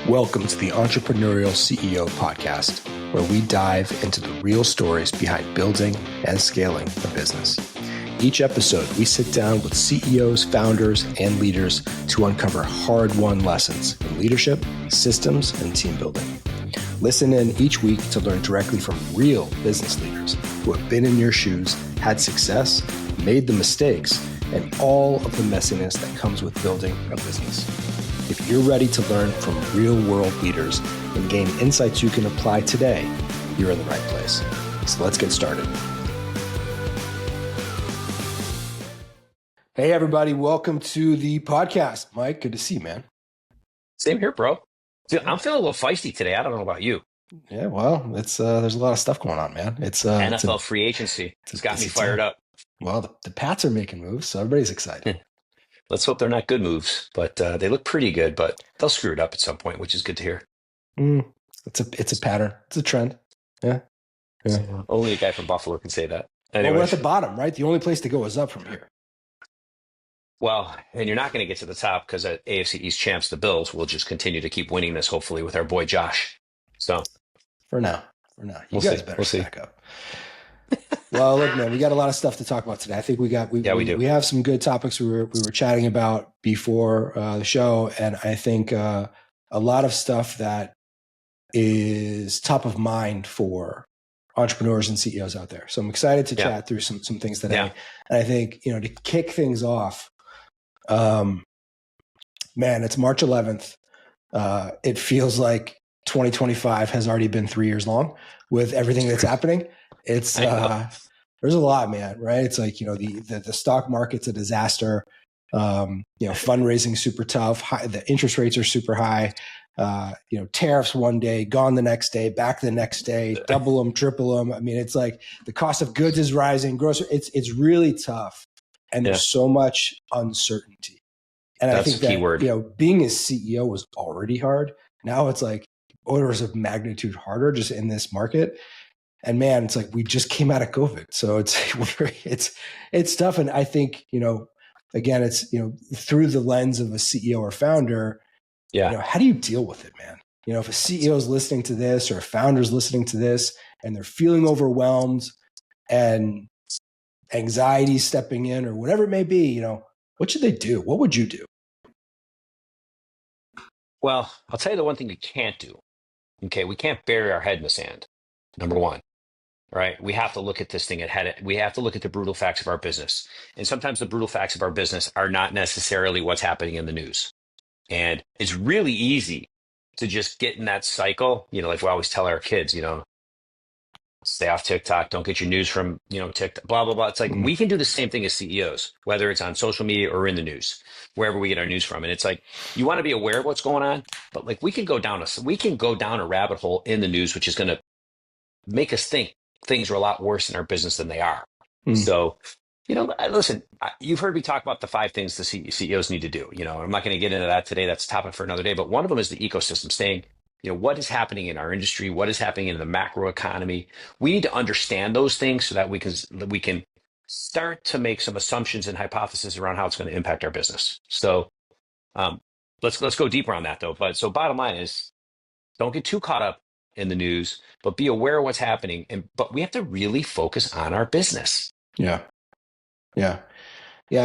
Welcome to the Entrepreneurial CEO Podcast, where we dive into the real stories behind building and scaling a business. Each episode, we sit down with CEOs, founders, and leaders to uncover hard-won lessons in leadership, systems, and team building. Listen in each week to learn directly from real business leaders who have been in your shoes, had success, made the mistakes, and all of the messiness that comes with building a business. If you're ready to learn from real-world leaders and gain insights you can apply today, you're in the right place. So let's get started. Hey, everybody. Welcome to the podcast. Mike, good to see you, man. Same here, bro. Dude, I'm feeling a little feisty today. I don't know about you. Yeah, well, it's there's a lot of stuff going on, man. It's NFL free agency. It's got me fired up. Well, the Pats are making moves, so everybody's excited. Let's hope they're not good moves, but they look pretty good, but they'll screw it up at some point, which is good to hear. It's a pattern. It's a trend. Yeah. Only a guy from Buffalo can say that. Well, we're at the bottom, right? The only place to go is up from here. Well, and you're not going to get to the top because at AFC East champs, the Bills will just continue to keep winning this, hopefully, with our boy Josh. So for now, you guys better stack up. Well, look, man, we got a lot of stuff to talk about today. I think we do. We have some good topics we were chatting about before the show, and I think a lot of stuff that is top of mind for entrepreneurs and CEOs out there. So I'm excited to chat through some things today. And I think, to kick things off, man, it's March 11th. It feels like 2025 has already been 3 years long with everything that's happening. It's there's a lot, man, right? It's like, the stock market's a disaster. Fundraising super tough. The interest rates are super high. Tariffs one day, gone the next day, back the next day, double them, triple them. I mean, it's like the cost of goods is rising. It's really tough. And there's so much uncertainty. And that's I think the key word. Being a CEO was already hard. Now it's like orders of magnitude harder just in this market. And man, it's like we just came out of COVID. So it's tough. And I think, again, it's, through the lens of a CEO or founder, how do you deal with it, man? If a CEO is listening to this or a founder is listening to this and they're feeling overwhelmed and anxiety stepping in or whatever it may be, what should they do? What would you do? Well, I'll tell you the one thing we can't do. Okay. We can't bury our head in the sand. Number one. Right. We have to look at this thing we have to look at the brutal facts of our business. And sometimes the brutal facts of our business are not necessarily what's happening in the news. And it's really easy to just get in that cycle. Like we always tell our kids, stay off TikTok, don't get your news from, TikTok, blah, blah, blah. It's like we can do the same thing as CEOs, whether it's on social media or in the news, wherever we get our news from. And it's like, you want to be aware of what's going on, but like we can go down a rabbit hole in the news, which is going to make us think things are a lot worse in our business than they are. So, listen, you've heard me talk about the 5 things the CEOs need to do. I'm not going to get into that today. That's a topic for another day. But one of them is the ecosystem, saying, what is happening in our industry? What is happening in the macro economy? We need to understand those things so that we can start to make some assumptions and hypotheses around how it's going to impact our business. So let's go deeper on that, though. So bottom line is, don't get too caught up in the news, but be aware of what's happening. But we have to really focus on our business. Yeah. I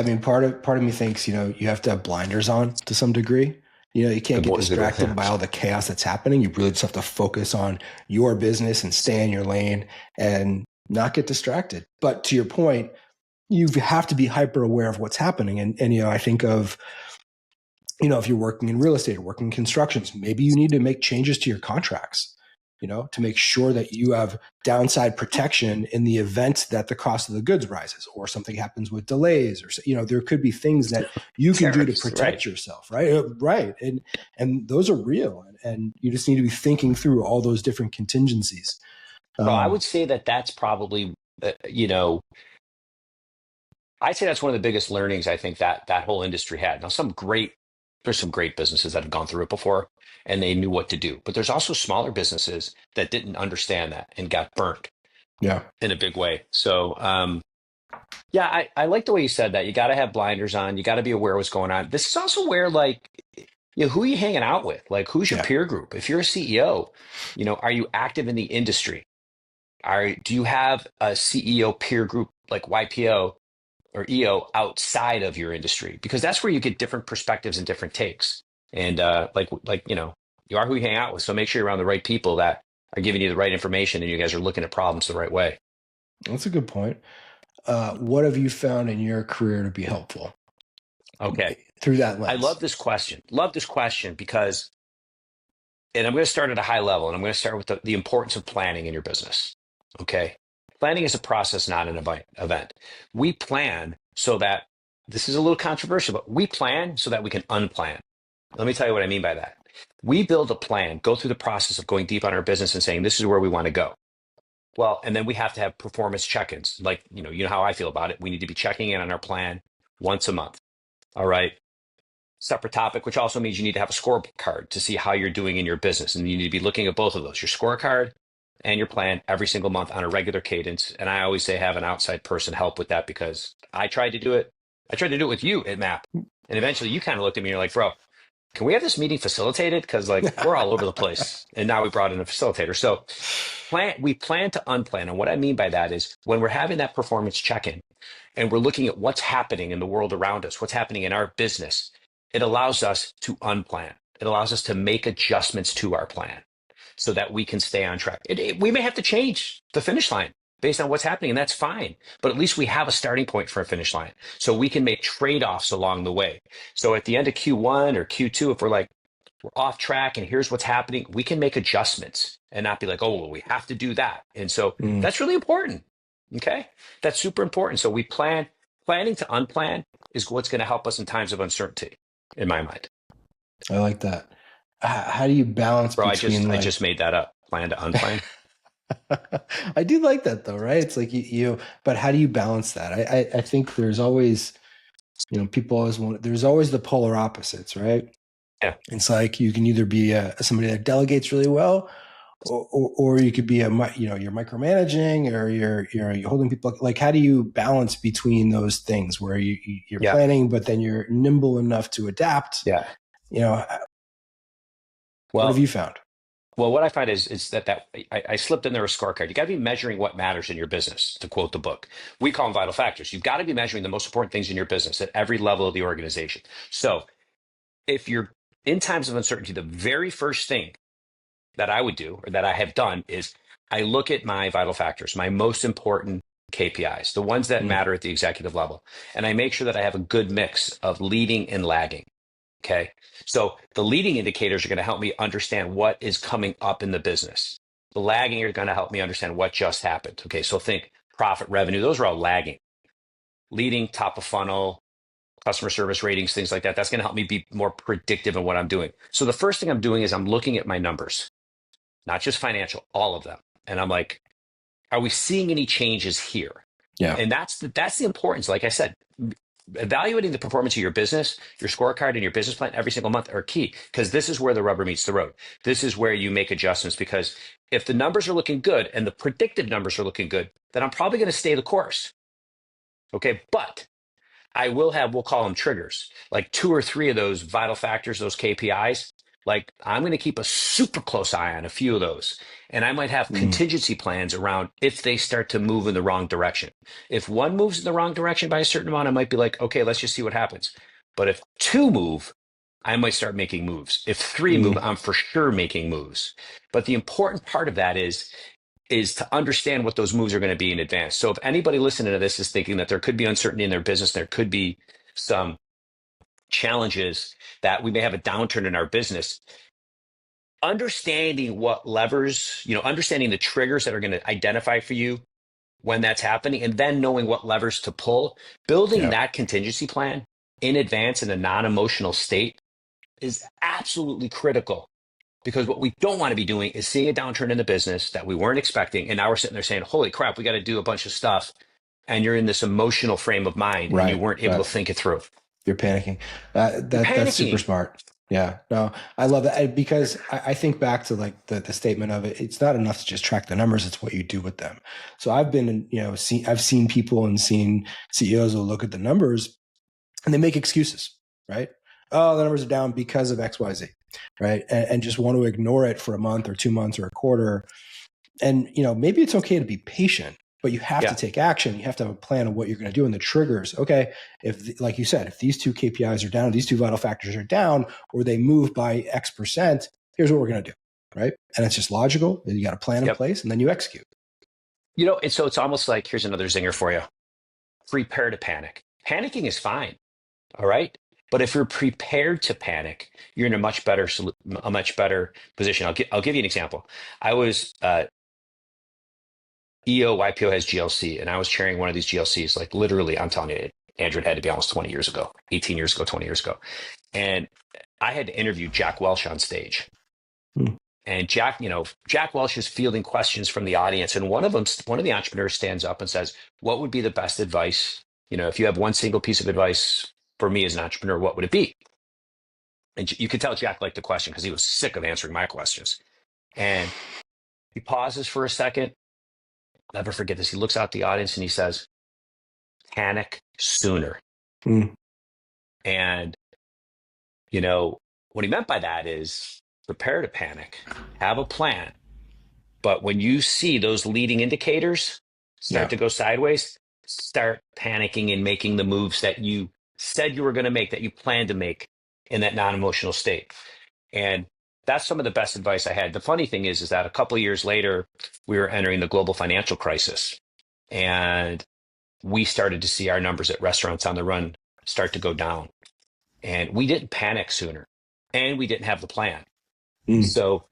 mean, part of me thinks, you have to have blinders on to some degree. You can't get distracted by all the chaos that's happening. You really just have to focus on your business and stay in your lane and not get distracted. But to your point, you have to be hyper aware of what's happening. And I think of, if you're working in real estate or working in constructions, maybe you need to make changes to your contracts, to make sure that you have downside protection in the event that the cost of the goods rises or something happens with delays, or, there could be things that you can do to protect yourself. Right. And those are real. And you just need to be thinking through all those different contingencies. Well, I would say that's probably, I'd say that's one of the biggest learnings I think that whole industry had. Now, there's some great businesses that have gone through it before and they knew what to do. But there's also smaller businesses that didn't understand that and got burnt in a big way. So I like the way you said that. You got to have blinders on. You got to be aware of what's going on. This is also where who are you hanging out with? Like, who's your peer group? If you're a CEO, are you active in the industry? Do you have a CEO peer group like YPO or EO outside of your industry? Because that's where you get different perspectives and different takes. And you are who you hang out with. So make sure you're around the right people that are giving you the right information and you guys are looking at problems the right way. That's a good point. What have you found in your career to be helpful? Okay. Through that lens. I love this question. Because, and I'm going to start at a high level, and I'm going to start with the importance of planning in your business. Okay. Planning is a process, not an event. We plan so that, this is a little controversial, but we plan so that we can unplan. Let me tell you what I mean by that. We build a plan, go through the process of going deep on our business and saying, this is where we want to go. Well, and then we have to have performance check-ins. Like, you know how I feel about it. We need to be checking in on our plan once a month. All right. Separate topic, which also means you need to have a scorecard to see how you're doing in your business. And you need to be looking at both of those, your scorecard and your plan, every single month on a regular cadence. And I always say have an outside person help with that, because I tried to do it. I tried to do it with you at MAP. And eventually you kind of looked at me and you're like, bro, can we have this meeting facilitated? Because we're all over the place. And now we brought in a facilitator. So we plan to unplan. And what I mean by that is when we're having that performance check-in and we're looking at what's happening in the world around us, what's happening in our business, it allows us to unplan. It allows us to make adjustments to our plan so that we can stay on track. We may have to change the finish line based on what's happening, and that's fine. But at least we have a starting point for a finish line, so we can make trade-offs along the way. So at the end of Q1 or Q2, if we're off track and here's what's happening, we can make adjustments and not be like, oh, well, we have to do that. And so that's really important. Okay, that's super important. So planning to unplan is what's going to help us in times of uncertainty, in my mind. I like that. How do you balance between? I just made that up. Plan to unplan. I do like that though, right? It's like but how do you balance that? I think there's always, people always there's always the polar opposites, right? Yeah. It's like you can either be somebody that delegates really well, or you could be you're micromanaging, or you're holding people. Like, how do you balance between those things where you're planning, but then you're nimble enough to adapt? Yeah. What have you found? Well, what I find is that I slipped in there a scorecard. You got to be measuring what matters in your business, to quote the book. We call them vital factors. You've got to be measuring the most important things in your business at every level of the organization. So if you're in times of uncertainty, the very first thing that I would do, or that I have done, is I look at my vital factors, my most important KPIs, the ones that matter at the executive level. And I make sure that I have a good mix of leading and lagging. Okay. So the leading indicators are going to help me understand what is coming up in the business. The lagging are going to help me understand what just happened. Okay. So think profit, revenue, those are all lagging. Leading, top of funnel, customer service ratings, things like that. That's going to help me be more predictive in what I'm doing. So the first thing I'm doing is I'm looking at my numbers, not just financial, all of them. And I'm like, are we seeing any changes here? Yeah. And that's the importance. Like I said, evaluating the performance of your business, your scorecard, and your business plan every single month are key, because this is where the rubber meets the road. This is where you make adjustments, because if the numbers are looking good and the predictive numbers are looking good, then I'm probably going to stay the course. Okay. But I will have, we'll call them triggers, like 2 or 3 of those vital factors, those KPIs. Like, I'm going to keep a super close eye on a few of those. And I might have contingency plans around if they start to move in the wrong direction. If one moves in the wrong direction by a certain amount, I might be like, okay, let's just see what happens. But if 2 move, I might start making moves. If 3 move, I'm for sure making moves. But the important part of that is to understand what those moves are going to be in advance. So if anybody listening to this is thinking that there could be uncertainty in their business, there could be some challenges, that we may have a downturn in our business, understanding what levers, understanding the triggers that are going to identify for you when that's happening, and then knowing what levers to pull, building that contingency plan in advance in a non-emotional state is absolutely critical. Because what we don't want to be doing is seeing a downturn in the business that we weren't expecting. And now we're sitting there saying, holy crap, we got to do a bunch of stuff. And you're in this emotional frame of mind, and you weren't able to think it through. You're panicking. That's super smart. Yeah, no, I love that, because I think back to like the statement of it. It's not enough to just track the numbers; it's what you do with them. So I've been, I've seen people and seen CEOs who look at the numbers and they make excuses, right? oh, the numbers are down because of XYZ, right? And just want to ignore it for a month or 2 months or a quarter. And, maybe it's okay to be patient, but you have to take action. You have to have a plan of what you're going to do and the triggers. Okay. Like you said, if these two KPIs are down, these two vital factors are down, or they move by X%, here's what we're going to do. Right. And it's just logical. You got a plan in place and then you execute. And so it's almost like, here's another zinger for you. Prepare to panic. Panicking is fine. All right. But if you're prepared to panic, you're in a much better position. I'll give you an example. I was EO, YPO has GLC, and I was chairing one of these GLCs, like literally, I'm telling you, Andrew, it had to be almost 20 years ago, 18 years ago, 20 years ago. And I had to interview Jack Welch on stage. And Jack Welch is fielding questions from the audience. And one of the entrepreneurs stands up and says, what would be the best advice? If you have one single piece of advice for me as an entrepreneur, what would it be? And you could tell Jack liked the question because he was sick of answering my questions. And he pauses for a second. I'll never forget this. He looks out the audience and he says, panic sooner. And, what he meant by that is prepare to panic, have a plan. But when you see those leading indicators start to go sideways, start panicking and making the moves that you said you were going to make, that you planned to make in that non-emotional state. And that's some of the best advice I had. The funny thing is that a couple of years later, we were entering the global financial crisis, and we started to see our numbers at Restaurants on the Run start to go down. And we didn't panic sooner, and we didn't have the plan. So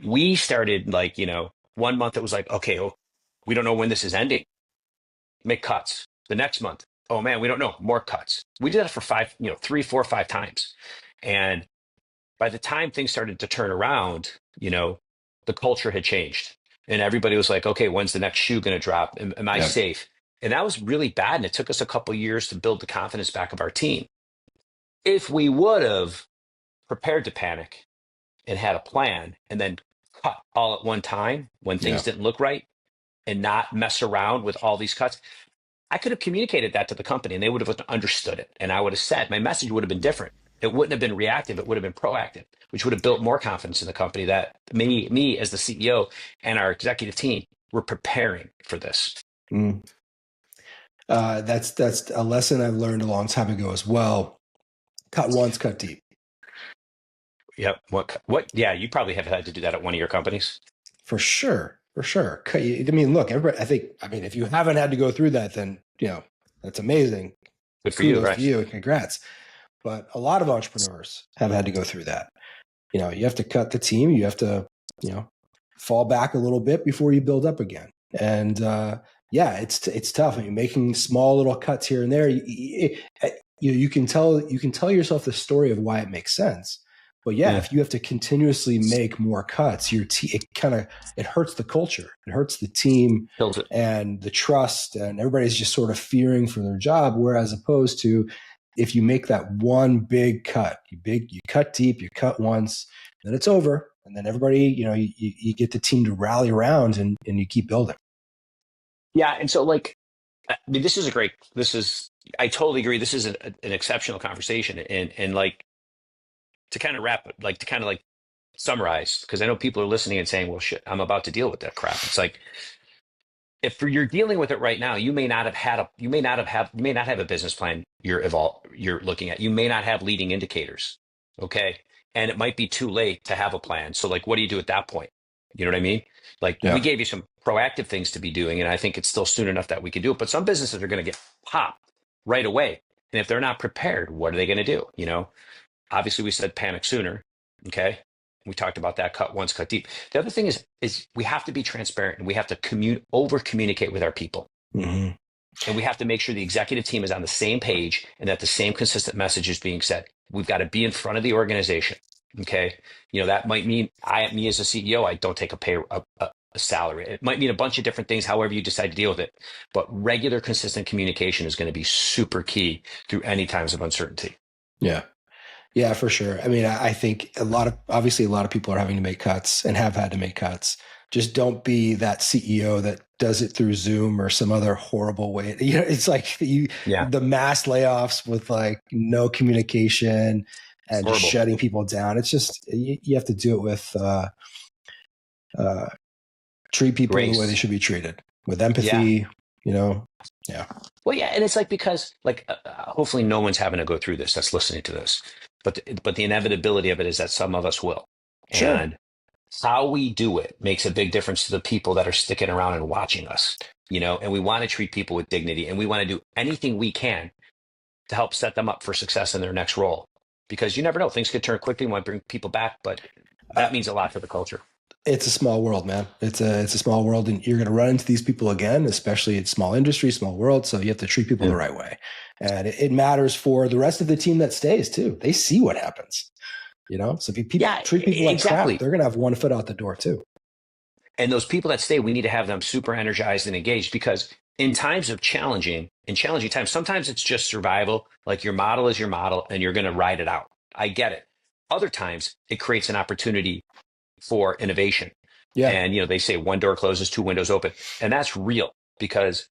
we started 1 month it was like, okay, we don't know when this is ending. Make cuts. The next month, oh man, we don't know, more cuts. We did that for 3, 4, 5 times. And by the time things started to turn around, the culture had changed, and everybody was like, okay, when's the next shoe going to drop? Am I safe? And that was really bad. And it took us a couple of years to build the confidence back of our team. If we would have prepared to panic and had a plan and then cut all at one time when things didn't look right and not mess around with all these cuts, I could have communicated that to the company and they would have understood it. And I would have said, my message would have been different. It wouldn't have been reactive. It would have been proactive, which would have built more confidence in the company that me as the CEO and our executive team were preparing for this. That's a lesson I've learned a long time ago as well. Cut once, cut deep. Yep. What? Yeah, you probably have had to do that at one of your companies. For sure. I mean, look, everybody, I mean, if you haven't had to go through that, then, that's amazing. Good for you, right? For you, and congrats. But a lot of entrepreneurs have had to go through that. You have to cut the team. You have to, fall back a little bit before you build up again. And it's tough. I mean, making small little cuts here and there. You can tell yourself the story of why it makes sense. But if you have to continuously make more cuts, it hurts the culture. It hurts the team and the trust, and everybody's just sort of fearing for their job. Whereas opposed to if you make that one big cut, you cut deep, you cut once, then it's over. And then everybody, you get the team to rally around and you keep building. Yeah. And so I mean, I totally agree. This is an exceptional conversation. And to kind of wrap it, to kind of summarize, because I know people are listening and saying, well, shit, I'm about to deal with that crap. It's like, if you're dealing with it right now, you may not have a business plan you're looking at. You may not have leading indicators. Okay. And it might be too late to have a plan. So what do you do at that point? You know what I mean? We gave you some proactive things to be doing, and I think it's still soon enough that we can do it. But some businesses are going to get popped right away. And if they're not prepared, what are they going to do? Obviously we said panic sooner. Okay. We talked about that, cut once, cut deep. The other thing is we have to be transparent, and we have to over communicate with our people. Mm-hmm. And we have to make sure the executive team is on the same page and that the same consistent message is being said. We've got to be in front of the organization. Okay. That might mean me as a CEO, I don't take a salary. It might mean a bunch of different things, however you decide to deal with it. But regular, consistent communication is going to be super key through any times of uncertainty. Yeah. Yeah, for sure. I mean, I think a lot of people are having to make cuts and have had to make cuts. Just don't be that CEO that does it through Zoom or some other horrible way. It's like the mass layoffs with no communication, and just shutting people down. It's just, you have to do it with, treat people the way they should be treated, with empathy, Yeah. Well, yeah. And it's like, because like, hopefully no one's having to go through this that's listening to this, but the inevitability of it is that some of us will. Sure. And how we do it makes a big difference to the people that are sticking around and watching us, and we want to treat people with dignity, and we want to do anything we can to help set them up for success in their next role, because you never know, things could turn quickly. We might bring people back, but that means a lot for the culture. It's a small world, man. It's a small world, and you're going to run into these people again, especially in small industry, small world. So you have to treat people the right way. And it matters for the rest of the team that stays too. They see what happens, So if you treat people like crap, they're going to have one foot out the door too. And those people that stay, we need to have them super energized and engaged, because in times of challenging times, sometimes it's just survival. Like, your model is your model and you're going to ride it out. I get it. Other times it creates an opportunity for innovation. Yeah. And, they say one door closes, two windows open. And that's real, because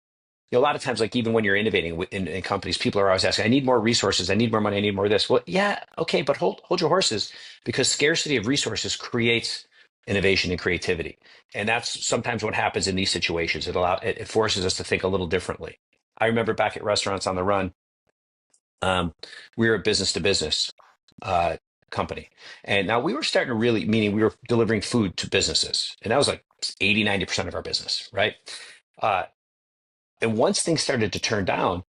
a lot of times, like, even when you're innovating in companies, people are always asking, I need more resources. I need more money. I need more of this. Well, yeah. Okay. But hold your horses, because scarcity of resources creates innovation and creativity. And that's sometimes what happens in these situations. It forces us to think a little differently. I remember back at Restaurants on the Run, we were a business to business company. And now we were starting to meaning we were delivering food to businesses. And that was like 80, 90% of our business, right? And once things started to turn down,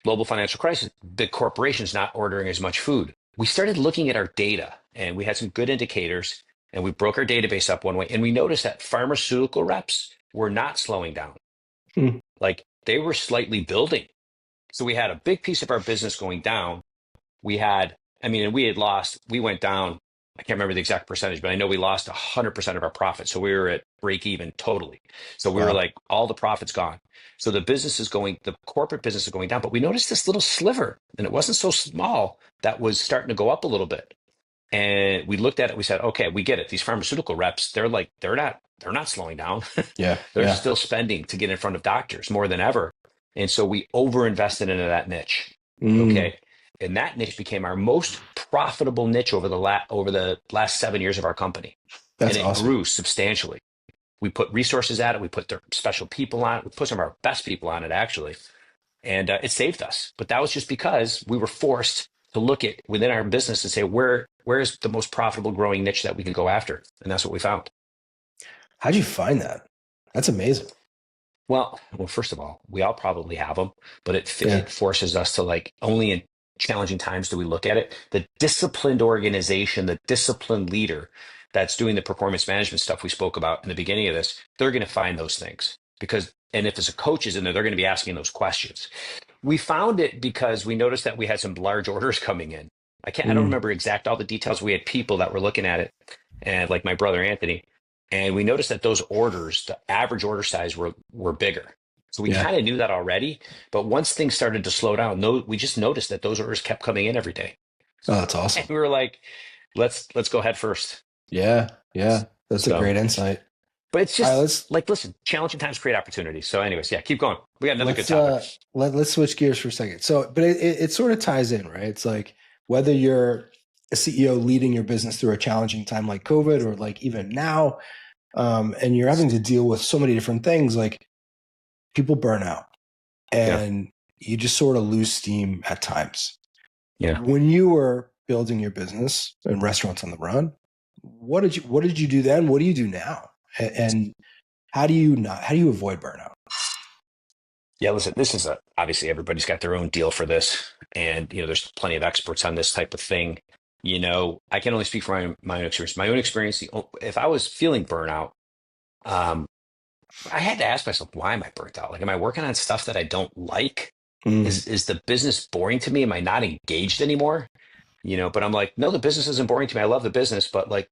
global financial crisis, the corporations not ordering as much food, we started looking at our data, and we had some good indicators, and we broke our database up one way. And we noticed that pharmaceutical reps were not slowing down. Like, they were slightly building. So we had a big piece of our business going down. We went down, I can't remember the exact percentage, but I know we lost 100% of our profit. So we were at break even totally. So we were like, all the profit's gone. So the corporate business is going down, but we noticed this little sliver, and it wasn't so small, that was starting to go up a little bit. And we looked at it, we said, okay, we get it. These pharmaceutical reps, they're not slowing down. They're still spending to get in front of doctors more than ever. And so we overinvested into that niche. Okay. And that niche became our most profitable niche over the last 7 years of our company. That's and it awesome. Grew substantially. We put resources at it. We put their special people on it. We put some of our best people on it, actually. And it saved us. But that was just because we were forced to look at within our business and say, where is the most profitable growing niche that we can go after? And that's what we found. How'd you find that? That's amazing. Well, first of all, we all probably have them, but it forces us to, like, only in challenging times do we look at it. The disciplined organization, the disciplined leader that's doing the performance management stuff we spoke about in the beginning of this, they're going to find those things, and if there's a coaches in there, they're going to be asking those questions. We found it because we noticed that we had some large orders coming in. I don't remember all the details. We had people that were looking at it, and like my brother Anthony, and we noticed that those orders, the average order size were bigger. So we kind of knew that already, but once things started to slow down, we just noticed that those orders kept coming in every day. Oh, that's awesome. And we were like, let's go head first. Yeah. That's a great insight. But it's just listen, challenging times create opportunities. So anyways, keep going. We got another good topic. Let's switch gears for a second. So, but it sort of ties in, right? It's like, whether you're a CEO leading your business through a challenging time like COVID, or like even now, and you're having to deal with so many different things, like people burn out, and you just sort of lose steam at times. Yeah. When you were building your business and Restaurants on the Run, what did you do then? What do you do now? And how do you avoid burnout? Yeah, listen, this is obviously everybody's got their own deal for this. And, there's plenty of experts on this type of thing. I can only speak from my own experience. My own experience, if I was feeling burnout, I had to ask myself, why am I burnt out? Like, am I working on stuff that I don't like? Is the business boring to me? Am I not engaged anymore? But I'm like, no, the business isn't boring to me. I love the business, but like,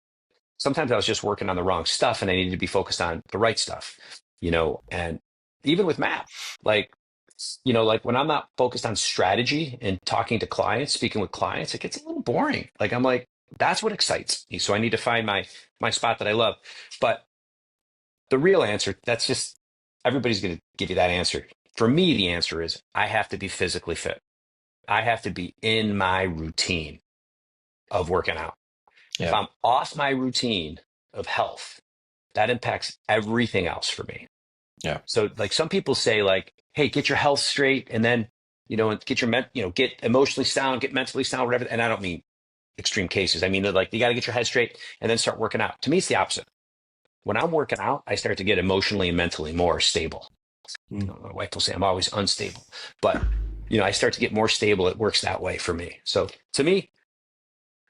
sometimes I was just working on the wrong stuff, and I needed to be focused on the right stuff, and even with MAP, like when I'm not focused on strategy and talking to clients, speaking with clients, it gets a little boring. Like, I'm like, that's what excites me. So I need to find my spot that I love. But the real answer, that's just, everybody's going to give you that answer. For me, the answer is I have to be physically fit. I have to be in my routine. of working out. Yeah. If I'm off my routine of health, that impacts everything else for me. Yeah. So like some people say like, hey, get your health straight and then, get your, get emotionally sound, get mentally sound, whatever. And I don't mean extreme cases. I mean, like you got to get your head straight and then start working out. To me, it's the opposite. When I'm working out, I start to get emotionally and mentally more stable. My wife will say I'm always unstable, but I start to get more stable. It works that way for me. So to me,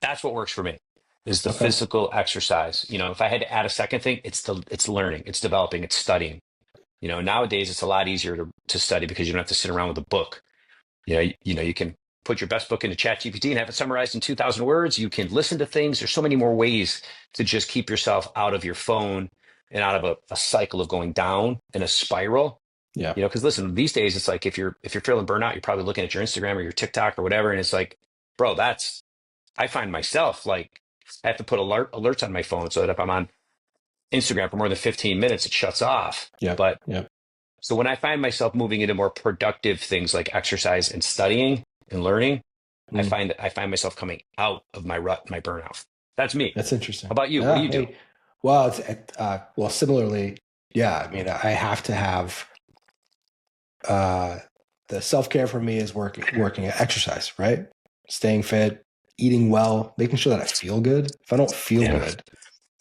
that's what works for me is the physical exercise. If I had to add a second thing, it's learning, it's developing, it's studying. Nowadays it's a lot easier to study because you don't have to sit around with a book. You can put your best book into ChatGPT and have it summarized in 2,000 words. You can listen to things. There's so many more ways to just keep yourself out of your phone and out of a cycle of going down in a spiral. Yeah. Because listen, these days it's like if you're feeling burnout, you're probably looking at your Instagram or your TikTok or whatever, and it's like, bro, I find myself like I have to put alerts on my phone so that if I'm on Instagram for more than 15 minutes, it shuts off. Yeah. But yeah. So when I find myself moving into more productive things like exercise and studying and learning, I find myself coming out of my rut, my burnout. That's me. That's interesting. How about you? What do you do? Well, similarly, yeah. I mean, I have to have the self-care for me is working at exercise, right? Staying fit, eating well, making sure that I feel good. If I don't feel good,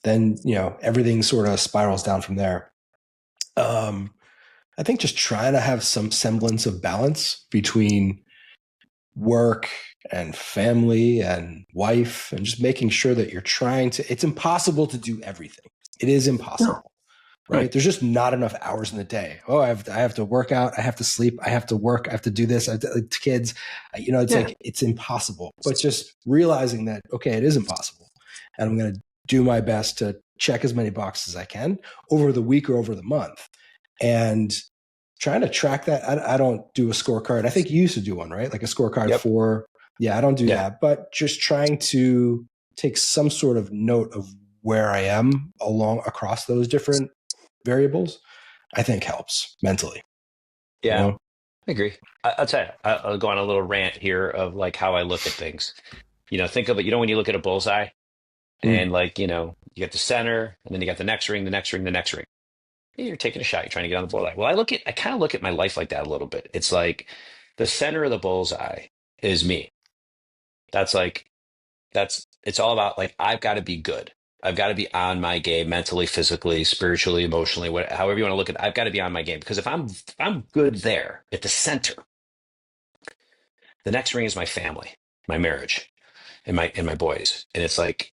then everything sort of spirals down from there. I think just trying to have some semblance of balance between work and family and wife and just making sure that you're it's impossible to do everything. It is impossible, right? There's just not enough hours in the day. Oh, I have to work out. I have to sleep. I have to work. I have to do this. I have to, kids, like, it's impossible, but just realizing that, okay, it is impossible. And I'm going to do my best to check as many boxes as I can over the week or over the month. And trying to track that. I don't do a scorecard. I think you used to do one, right? Like a scorecard for, I don't do that, but just trying to take some sort of note of where I am across those different variables, I think helps mentally. Yeah, I agree. I'll tell you, I'll go on a little rant here of like how I look at things. Think of it, when you look at a bullseye and like, you get the center and then you got the next ring, the next ring, the next ring. You're taking a shot. You're trying to get on the bullseye. Well, I kind of look at my life like that a little bit. It's like the center of the bullseye is me. It's all about like, I've got to be good. I've got to be on my game mentally, physically, spiritually, emotionally, however you want to look at it. I've got to be on my game because if I'm good there at the center, the next ring is my family, my marriage, and my boys. And it's like,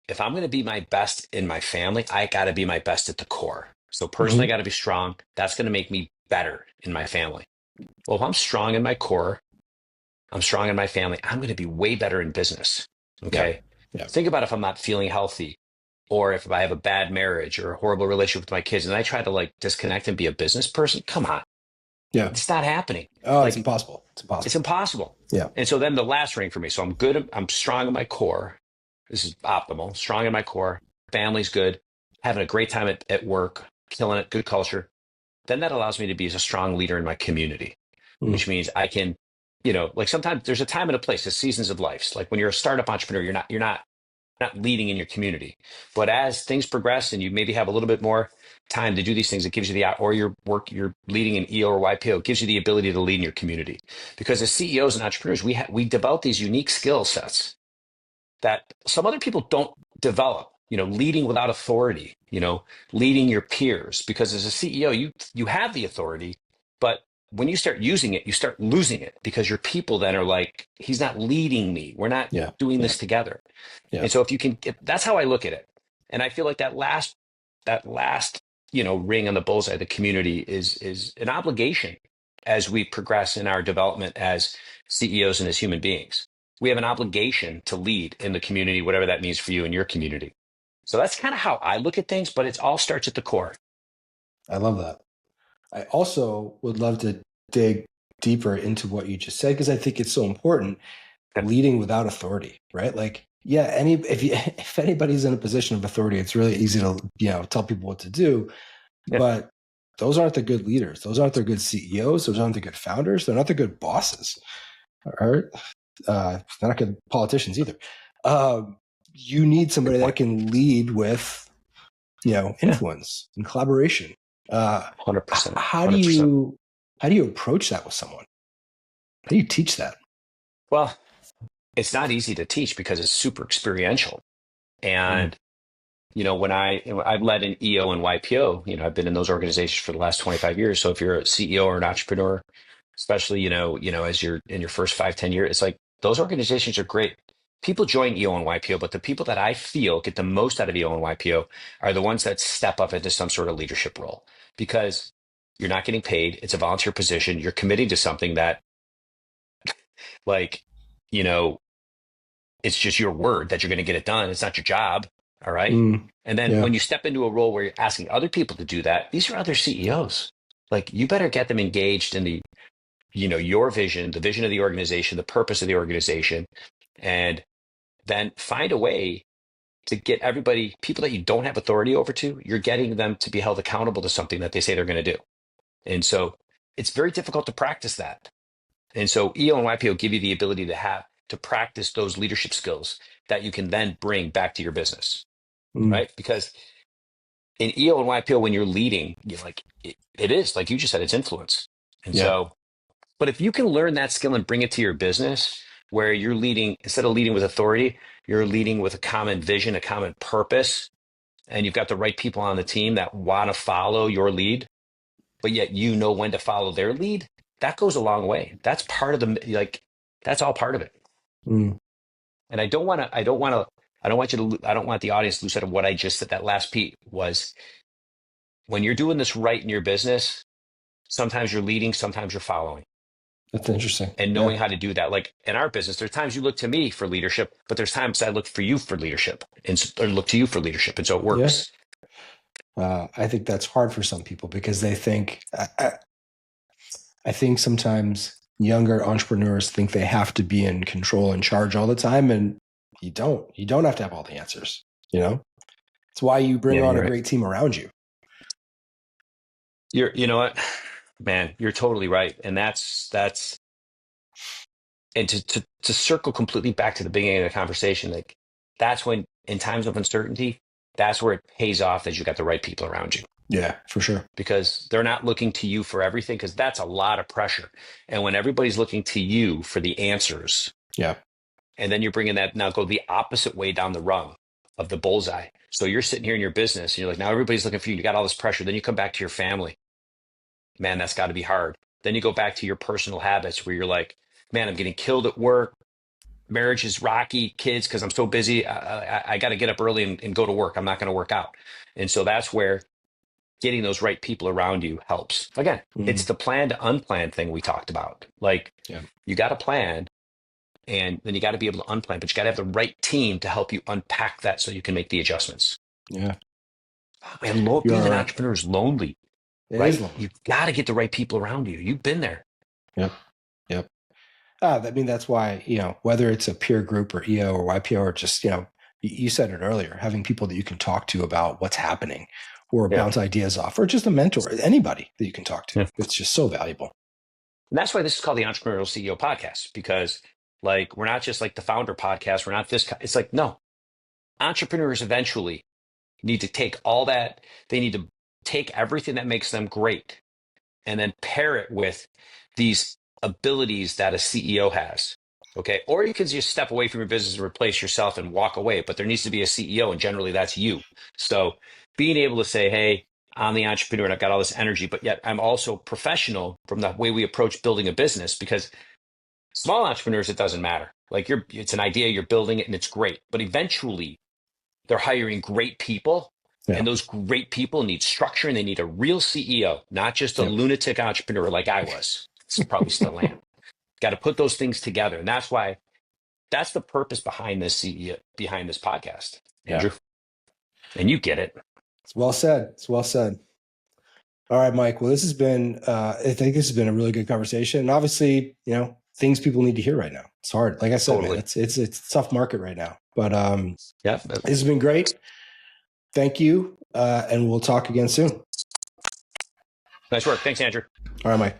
if I'm going to be my best in my family, I got to be my best at the core. So personally, I got to be strong. That's going to make me better in my family. Well, if I'm strong in my core, I'm strong in my family, I'm going to be way better in business. Okay. Yeah. Think about if I'm not feeling healthy or if I have a bad marriage or a horrible relationship with my kids and I try to like disconnect and be a business person. Come on. Yeah. It's not happening. Oh, it's impossible. It's impossible. Yeah. And so then the last ring for me. So I'm good. I'm strong in my core. This is optimal. Strong in my core. Family's good. Having a great time at work. Killing it. Good culture. Then that allows me to be a strong leader in my community, which means I can, like sometimes there's a time and a place, there's seasons of life. Like when you're a startup entrepreneur, you're not leading in your community. But as things progress and you maybe have a little bit more time to do these things, it gives you or you're leading in EO or YPO, it gives you the ability to lead in your community. Because as CEOs and entrepreneurs, we develop these unique skill sets that some other people don't develop. Leading without authority, leading your peers, because as a CEO, you have the authority, but when you start using it, you start losing it because your people then are like, he's not leading me. We're not doing this together. Yeah. And so if you can, that's how I look at it. And I feel like that last, ring on the bullseye, the community is an obligation as we progress in our development as CEOs and as human beings. We have an obligation to lead in the community, whatever that means for you and your community. So that's kind of how I look at things, but it all starts at the core. I love that. I also would love to dig deeper into what you just said, because I think it's so important. Leading without authority, right? Like, if anybody's in a position of authority, it's really easy to, tell people what to do, but those aren't the good leaders. Those aren't the good CEOs. Those aren't the good founders. They're not the good bosses. All right. They're not good politicians either. You need somebody that can lead with, influence and collaboration. 100%. How do you approach that with someone? How do you teach that? Well, it's not easy to teach because it's super experiential. And, when I've led an EO and YPO, I've been in those organizations for the last 25 years. So if you're a CEO or an entrepreneur, especially, as you're in your first 5-10 years, it's like those organizations are great. People join EO and YPO, but the people that I feel get the most out of EO and YPO are the ones that step up into some sort of leadership role, because you're not getting paid. It's a volunteer position. You're committing to something that, like, it's just your word that you're going to get it done. It's not your job. All right. And then when you step into a role where you're asking other people to do that, these are other CEOs. Like, you better get them engaged in the, your vision, the vision of the organization, the purpose of the organization, and then find a way to get everybody, people that you don't have authority over to, you're getting them to be held accountable to something that they say they're going to do. And so it's very difficult to practice that. And so EO and YPO give you the ability to practice those leadership skills that you can then bring back to your business, right? Because in EO and YPO, when you're leading, it is, like you just said, it's influence. And so, but if you can learn that skill and bring it to your business, where you're leading, instead of leading with authority, you're leading with a common vision, a common purpose, and you've got the right people on the team that want to follow your lead, but yet you know when to follow their lead, that goes a long way. That's part of that's all part of it. And I don't want the audience to lose sight of what I just said. That last piece was, when you're doing this right in your business, sometimes you're leading, sometimes you're following. That's interesting. And knowing how to do that. Like in our business, there's times you look to me for leadership, but there's times I look for you for leadership, or look to you for leadership. And so it works. I think that's hard for some people, because they think, I think sometimes younger entrepreneurs think they have to be in control and charge all the time. And you don't have to have all the answers. It's why you bring on a great team around you. You know what, man, you're totally right. And that's, and to circle completely back to the beginning of the conversation, like, that's when, in times of uncertainty, that's where it pays off that you got the right people around you. Yeah, for sure. Because they're not looking to you for everything, because that's a lot of pressure. And when everybody's looking to you for the answers, and then you're bringing that, now go the opposite way down the rung of the bullseye. So you're sitting here in your business and you're like, now everybody's looking for you. You got all this pressure. Then you come back to your family. Man, that's got to be hard. Then you go back to your personal habits where you're like, man, I'm getting killed at work. Marriage is rocky, kids, because I'm so busy. I got to get up early and go to work. I'm not going to work out. And so that's where getting those right people around you helps. Again, it's the plan to unplanned thing we talked about. Like, you got to plan, and then you got to be able to unplan, but you got to have the right team to help you unpack that so you can make the adjustments. Yeah. Oh, man, being an entrepreneur is lonely. Right? You've got to get the right people around you. You've been there. Yep. I mean, that's why, whether it's a peer group or EO or YPO, or just, you said it earlier, having people that you can talk to about what's happening, or bounce ideas off, or just a mentor, anybody that you can talk to. It's just so valuable. And that's why this is called the Entrepreneurial CEO Podcast, because, like, we're not just like the founder podcast. We're not this. It's like, no, entrepreneurs eventually need to take all that. They need to take everything that makes them great and then pair it with these abilities that a CEO has. Okay. Or you can just step away from your business and replace yourself and walk away, but there needs to be a CEO, and generally that's you. So being able to say, hey, I'm the entrepreneur and I've got all this energy, but yet I'm also professional from the way we approach building a business, because small entrepreneurs, it doesn't matter. Like, it's an idea, you're building it, and it's great. But eventually they're hiring great people, and those great people need structure, and they need a real CEO, not just a lunatic entrepreneur like I was. It's probably still am. Got to put those things together. And that's why, that's the purpose behind this podcast, Andrew. And you get it. It's well said. All right, Mike. Well, this has been, I think this has been a really good conversation. And obviously, things people need to hear right now. It's hard. Like I said, man, it's a tough market right now, but this has been great. Thank you. And we'll talk again soon. Nice work. Thanks, Andrew. All right, Mike.